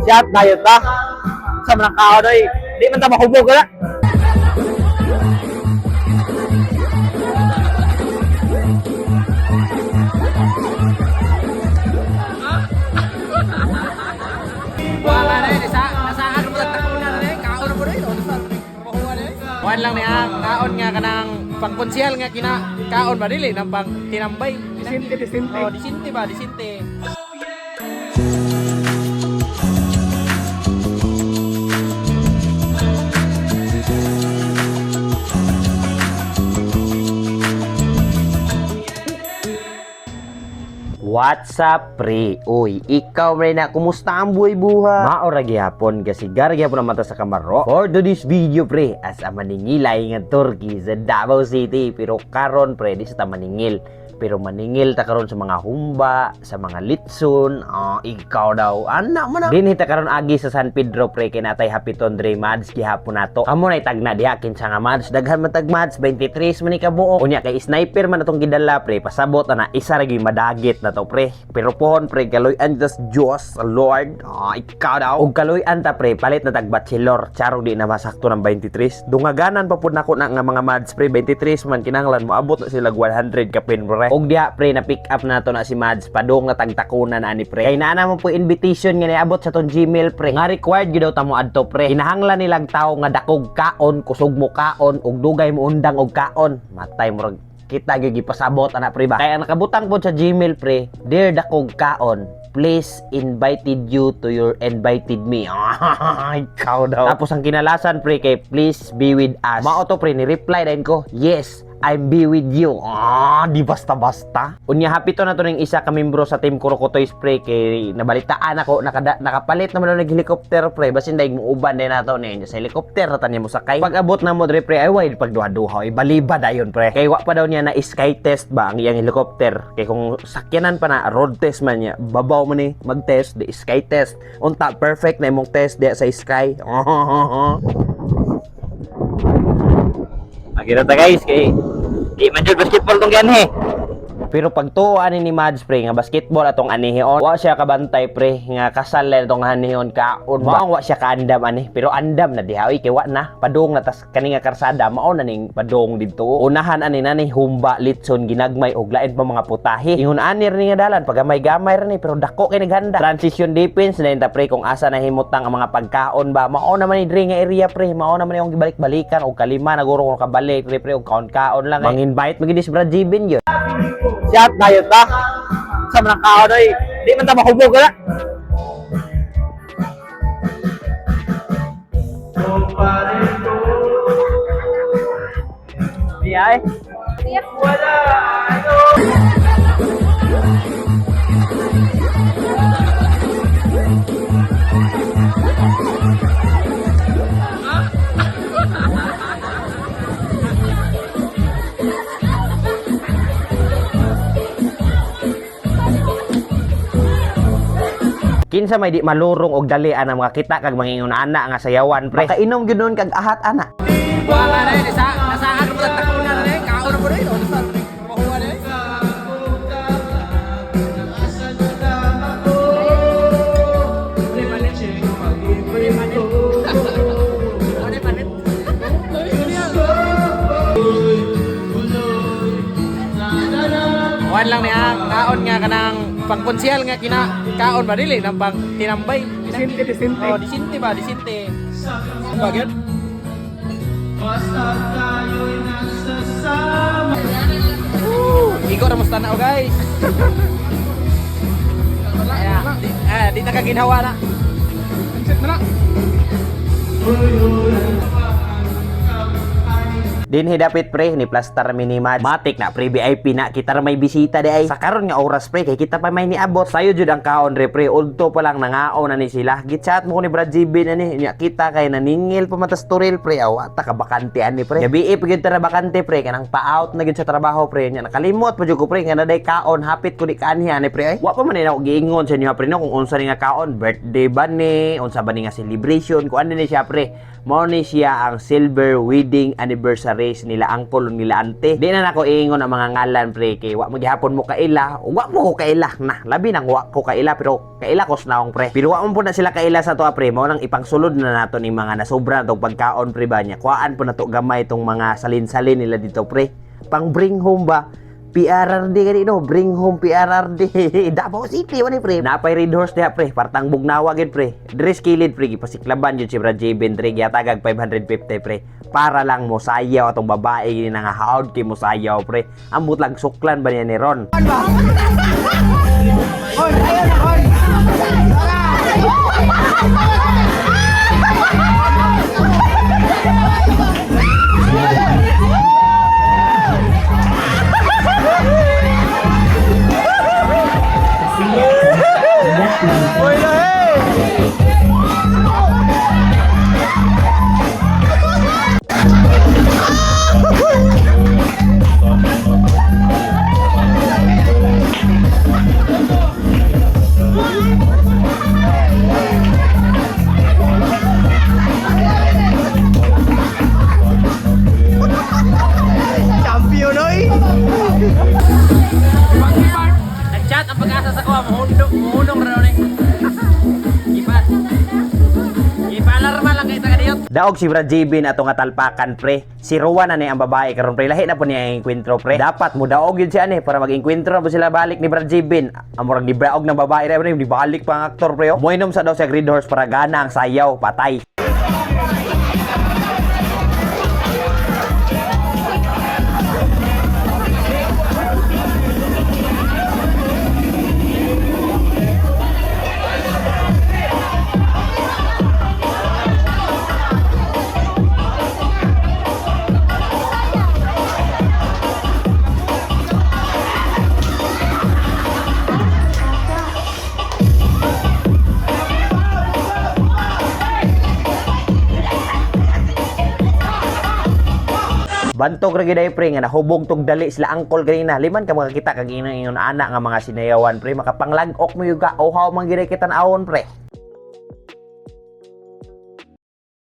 Siya diet ba? Sa mga kao doy, di man ta mahubog na. Wala na yun, nasaan mo nagtakunan na yun, kaon mo rin, o nasa mahuwa na yun. Kuhan lang niya, kaon nga ka ng pangkonsyal nga kaon ba dili, ng pang tinambay. Disinte. Oh, disinte ba, disinte. What's up, pre? Uy, ikaw rin na, kumusta ang buhay-buhay? Maora gyapon kasi gargyapon ang mata sa kamaro. For today's video, pre, as a maningilay nga Turkey sa Davao City. Pero karon, pre, di sa ta maningil. Pero maningil ta karon sa mga humba, sa mga litson. Ikaw daw, anak mo na. Dinhi ta karon agi sa San Pedro, pre, kay natay hapiton dre mads gihapon nato. Amo nay tagna diha kinsa nga mads, daghan man tag mads 23 man ni kabuok. Unya kay sniper man atong gidala, pre, pasabot na isa ra gyud madagit na to, pre. Pero pohon, pre, kaloy-an just Diyos, Lord. Ikaw daw. Og kaloy-an ta, pre, palit na tag bachelor. Charo di na masakto ng 23. Dungaganan pa pud nako na nga mga mads, pre, 23 man kinahanglan moabot na sila 100 ka pin, pre. Og diha, pre, na pick up na to na si mads padung nga tagtakunan ani, pre. Kay naa mo po invitation nga niabot sa tong Gmail, pre. Nga required gyud daw ta mo adto, pre. Kinahanglan nilang tao nga dakog kaon, kusog mo kaon, og dugay mo undang og kaon. Matay mo kita gyud gipasabot ana, pre, ba. Kaya nakabutang pod sa Gmail, pre, dear dakog kaon, please invited you to your invited me. Ikaw daw. Tapos ang kinalasan, pre, kay please be with us. Mao to, pre, ni reply din ko, yes, I'm be with you. Di basta-basta. Unya hapito na to ning isa ka membro sa team Kurokotoy, pre, kay nabalitaan ako nakapalit naman ng helicopter, pre, basin daig mo uban din nato ni sa helicopter na tanya mo sakay. Pag abot na mo dre, pre, ay wide pagduha-duha, ibaliba dayon, pre. Kay wa pa daw niya na sky test ba ang iyang helicopter. Kay kung sakyanan pa na road test man niya, babaw man ni mag-test di sky test. Unta perfect na imong test di sa sky. Agila ta guys, kay di man jud basketball tong ganhe. Pero pag tuwa ni Mads, pre, nga basketball atong anihon, wa siya kabantay, pre, nga kasal na itong anihon kaon ba. Wa siya kaandam ani, pero andam na diha, kay wa na padung na tas kani nga karsada mao na ning padung didto. Unahan ani na ni humba, litson, ginagmay og lain pa mga putahe. Ingon ani rin nga dalan pagamay-gamay rin, pero dako kay naghanda. Transition defense na ta, pre, kung asa na himutang ang mga pagkaon ba. Mao naman ni diri nga area, pre, mao naman yung gibalik-balikan og kalima naguro kung kabalik, pre, og kaon-kaon lang. Mang-invite magidis Brad Jibin yun. Siya diet ba? Sa mga kao doy, di man ta mahubog na. Di ay. Wala. Kinsa may di malurong og dalian ang mga kita kag mangingon ana nga sayawan, pre. Makainom gyud nun kag ahat ana. Wala na yun, nasaan mo nagtakunan na yun, kaon mo rin, o nasa mahuwa na yun. Kuhan lang niya, kaon nga ka ng pangkonsyal nga kaon ba dili, ng pang tinambay. Disinte. Oh, disinte ba, disinte. Bagay. Ikaw na musta na, guys. Di na kaginhawa na. Set na na. Dinhi dapit, pre, ni plaster mini Mads. Matik na, pre, VIP na kita ra may bisita di ay. Sa karon nga oras, pre, kay kita pa may niabot. Sayo jud ang kaon, re, pre, udto pa lang nangaon na ni sila. Gitchat mo ko ni Brad GB na ni. Nya kita kay naningil pa matas turil, pre. Awa ta ka bakante ani, pre. Gabi pagid ta bakante, pre, kanang pa-out na gid sa trabaho, pre. Nya nakalimot pa jud ko, pre, nga naday kaon, hapit ko di kanhi ani, pre. Ay, wa pa man na ako giingon sa inyo, pre, no, kung unsa ni nga kaon, birthday ba ni, unsa ba ni nga celebration, kung ano ni siya, pre. Mao ni siya ang silver wedding anniversary pre nila angkol nila ante. Di na nako iingon ang mga ngalan pre kay wa magihapon mo kaila, wa mo ko kaila na. Labi nang wa ko kaila pero kaila ko snaong pre. Pero wa man po na sila kaila sa to pre, mao nang ipangsulod na nato ni mga nasobra tong pagkaon pre ba nya. Kuan po na to gamay tong mga salin-salin nila dito pre. Pang bring home ba? PRRD gani no, bring home PRRD. Davao City wani pre. Napay red horse diha pre, partang bugnawa gid pre. Dress kilid pre, gipasiklaban jud si Brad J. Bentrig yatagag 550 pre. Para lang mo sayaw atong babae gini nga haod kay mo sayaw pre. Ambot lang suklan ba niya ni Ron? Nag-chat ang pag-asa sa kuha, mahunong rin ni. Ipan. Ipalarma lang kayo taga diyot. Daog si Brad Jibin ato nga talpakan pre. Si Rowan na ni ang babae karon pre. Lahi na po niya ang enkwentro pre. Dapat mo daog yun siya ni para mag-enkwentro na po sila balik ni Brad Jibin. Amurag ni daog ng babae na ni balik pa ang aktor pre. Moinom sa daw sa Green Horse para gana ang sayaw patay. Bantog ra gid ay pre nga nahubog tog dali sila angkol ganina. Liman ka makakita kag ingon ana nga mga sinayawan pre makapanglag-ok mo yuga. Ohaw man gid kita naawon pre.